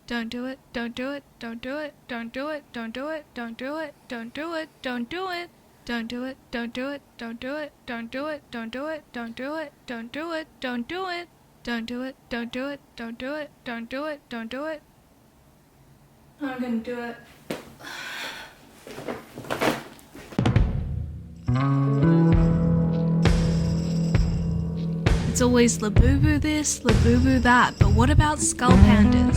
Don't do it, don't do it, don't do it, don't do it, don't do it, don't do it, don't do it, don't do it. Don't do it, don't do it, don't do it, don't do it, don't do it, don't do it, don't do it, don't do it. Don't do it, don't do it, don't do it, don't do it, don't do it. I'm gonna do it. It's always Labubu this, Labubu that, but what about skull pandas?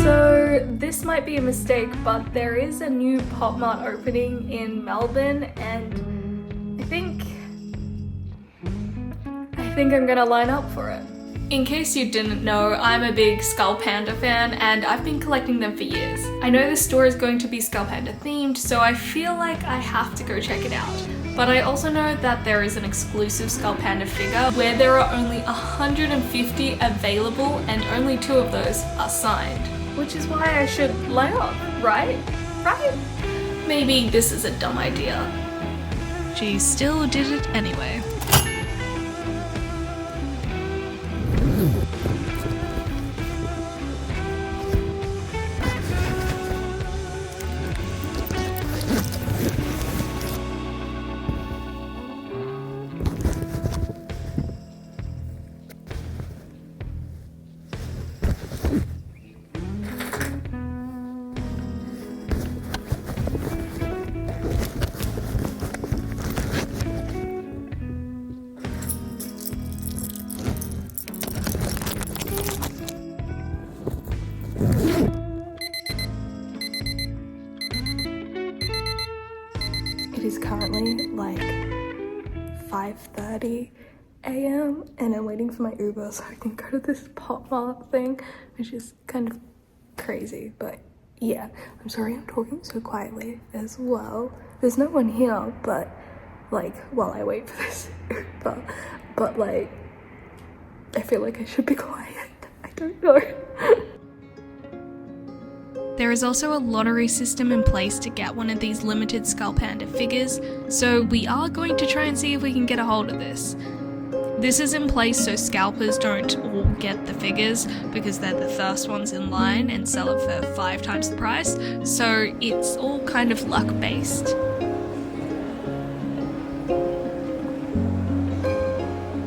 So this might be a mistake, but there is a new Popmart opening in Melbourne, and I think I'm gonna line up for it. In case you didn't know, I'm a big Skullpanda fan and I've been collecting them for years. I know this store is going to be Skullpanda themed, so I feel like I have to go check it out. But I also know that there is an exclusive Skullpanda figure where there are only 150 available and only 2 of those are signed. Which is why I should line up, right? Right? Maybe this is a dumb idea. She still did it anyway. It is currently like 5:30 a.m. and I'm waiting for my Uber so I can go to this Popmart thing, which is kind of crazy, but yeah. I'm sorry I'm talking so quietly as well. There's no one here, but like while I wait for this Uber, but like I feel like I should be quiet. I don't know. There is also a lottery system in place to get one of these limited Skullpanda figures, so we are going to try and see if we can get a hold of this. This is in place so scalpers don't all get the figures because they're the first ones in line and sell it for 5 times the price, so it's all kind of luck based.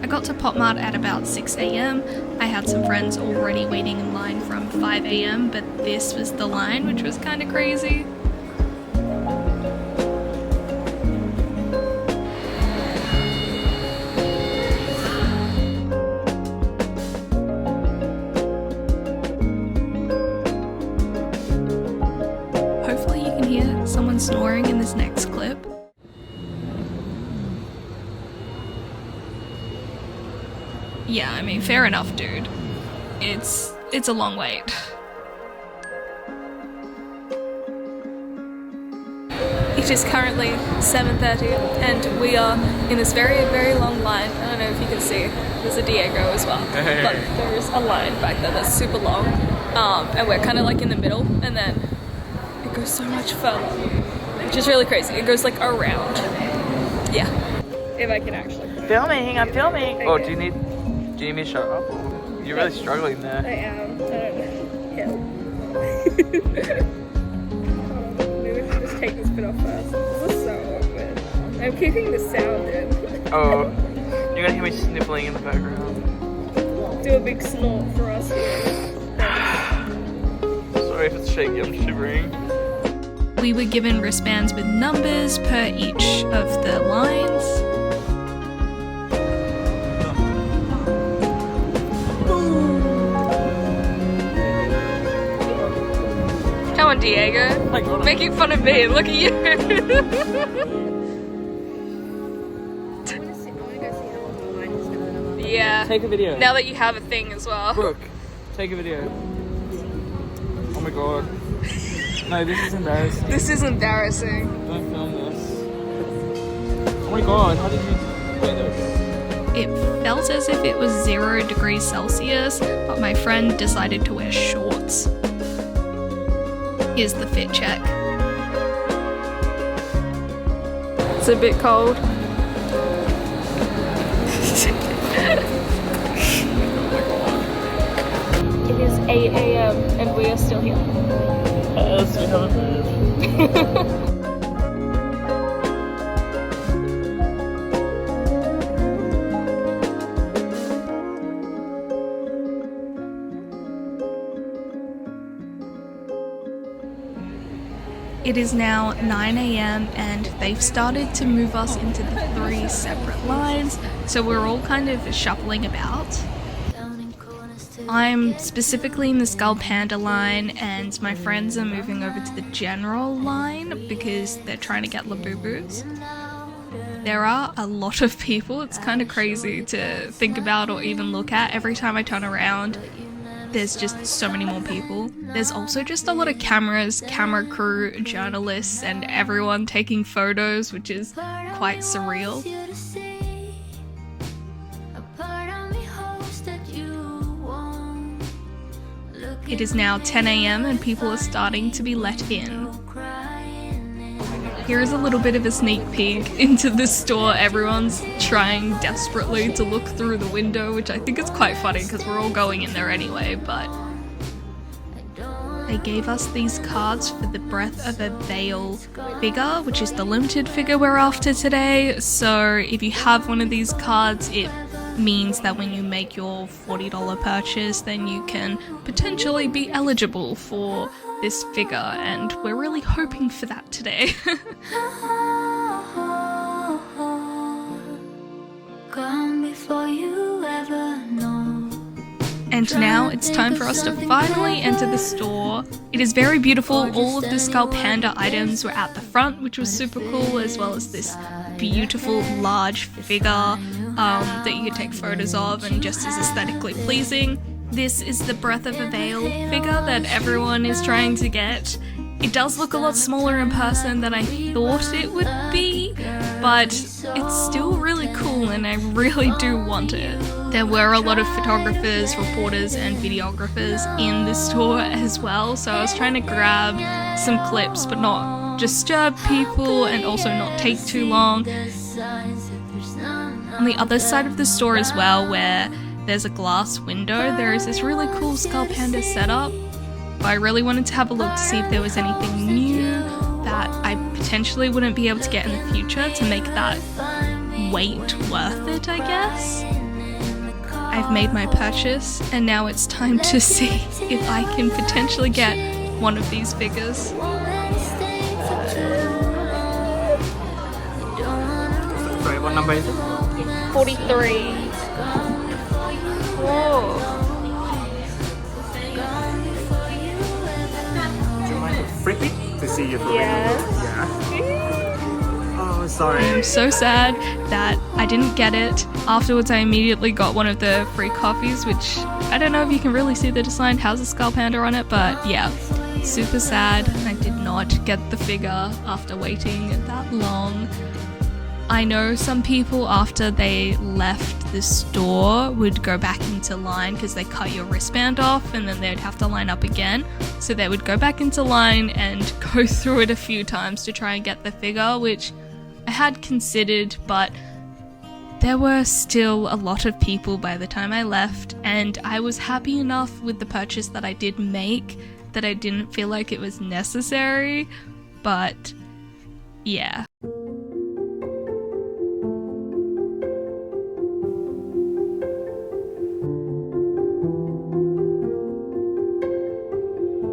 I got to Popmart at about 6 a.m. I had some friends already waiting in line from 5 a.m, but this was the line, which was kind of crazy. Hopefully you can hear someone snoring in this next clip. Yeah, I mean, fair enough, dude. It's a long wait. It is currently 7:30 and we are in this very, very long line. I don't know if you can see, there's a Diego as well. Hey. But there's a line back there that's super long. And we're kind of like in the middle, and then it goes so much further, which is really crazy. It goes like around. Yeah. If I can actually. Filming, I'm filming. Okay. Oh, do you need me to shut up? You're really struggling there. I am. I don't know. Maybe we should just take this bit off first. This is so awkward. I'm keeping the sound in. Oh, you're gonna hear me sniffling in the background. Do a big snort for us here. Sorry if it's shaky, I'm shivering. We were given wristbands with numbers per each of the lines. Come on, Diego. Making fun of me. Look at you. Yeah. Take a video. Now that you have a thing as well. Brooke, take a video. Oh my god. No, this is embarrassing. This is embarrassing. Don't film this. Oh my god, how did you do this? It felt as if it was 0 degrees Celsius, but my friend decided to wear shorts. Here's the fit check. It's a bit cold. 8 a.m. and we are still here. Yes, we haven't moved. It is now 9 a.m. and they've started to move us into the 3 separate lines, so we're all kind of shuffling about. I'm specifically in the Skullpanda line and my friends are moving over to the general line because they're trying to get Labubus. There are a lot of people, it's kind of crazy to think about or even look at. Every time I turn around, there's just so many more people. There's also just a lot of cameras, camera crew, journalists, and everyone taking photos, which is quite surreal. It is now 10 a.m. and people are starting to be let in. Here is a little bit of a sneak peek into the store. Everyone's trying desperately to look through the window, which I think is quite funny because we're all going in there anyway, but they gave us these cards for the Breath of a Veil figure, which is the limited figure we're after today. So if you have one of these cards, it means that when you make your $40 purchase, then you can potentially be eligible for this figure, and we're really hoping for that today. And now it's time for us to finally enter the store. It is very beautiful. All of the Skullpanda items were at the front, which was super cool, as well as this beautiful large figure that you could take photos of and just is aesthetically pleasing. This is the Breath of a Veil figure that everyone is trying to get. It does look a lot smaller in person than I thought it would be, but it's still really cool and I really do want it. There were a lot of photographers, reporters, and videographers in the store as well, so I was trying to grab some clips but not disturb people and also not take too long. On the other side of the store as well, where there's a glass window, there is this really cool Skullpanda setup. I really wanted to have a look to see if there was anything new that I potentially wouldn't be able to get in the future to make that wait worth it, I guess. I've made my purchase and now it's time to see if I can potentially get one of these figures. Sorry, what number is it? 43. Whoa. Freaky to see you for Yes. real. Yeah. Oh, sorry. I'm so sad that I didn't get it. Afterwards, I immediately got one of the free coffees, which I don't know if you can really see the design has a Skullpanda on it, but yeah, super sad. I did not get the figure after waiting that long. I know some people after they left the store would go back into line because they cut your wristband off and then they'd have to line up again. So they would go back into line and go through it a few times to try and get the figure, which I had considered, but there were still a lot of people by the time I left, and I was happy enough with the purchase that I did make that I didn't feel like it was necessary, but yeah.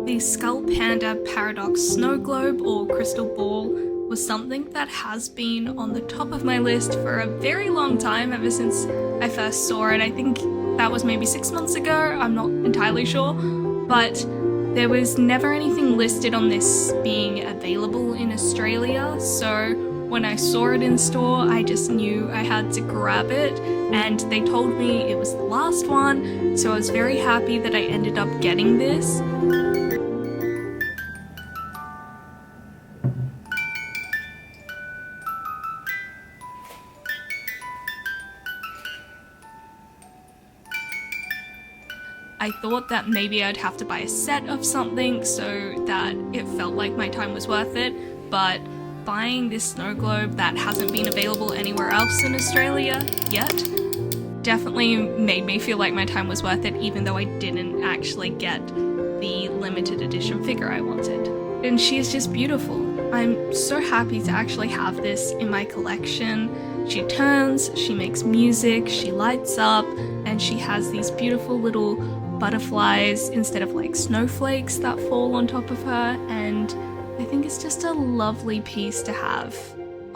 The Skullpanda Paradox Snow Globe or Crystal Ball was something that has been on the top of my list for a very long time, ever since I first saw it. I think that was maybe 6 months ago, I'm not entirely sure, but there was never anything listed on this being available in Australia, so when I saw it in store, I just knew I had to grab it, and they told me it was the last one, so I was very happy that I ended up getting this. I thought that maybe I'd have to buy a set of something so that it felt like my time was worth it, but buying this snow globe that hasn't been available anywhere else in Australia yet definitely made me feel like my time was worth it, even though I didn't actually get the limited edition figure I wanted. And she is just beautiful. I'm so happy to actually have this in my collection. She turns, she makes music, she lights up, and she has these beautiful little butterflies instead of like snowflakes that fall on top of her, and I think it's just a lovely piece to have.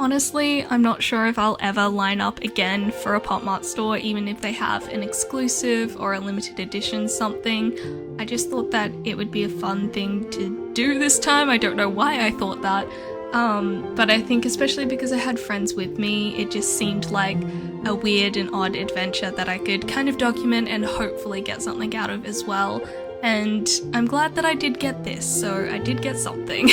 Honestly, I'm not sure if I'll ever line up again for a Popmart store, even if they have an exclusive or a limited edition something. I just thought that it would be a fun thing to do this time. I don't know why I thought that. But I think especially because I had friends with me, it just seemed like a weird and odd adventure that I could kind of document and hopefully get something out of as well. And I'm glad that I did get this, so I did get something.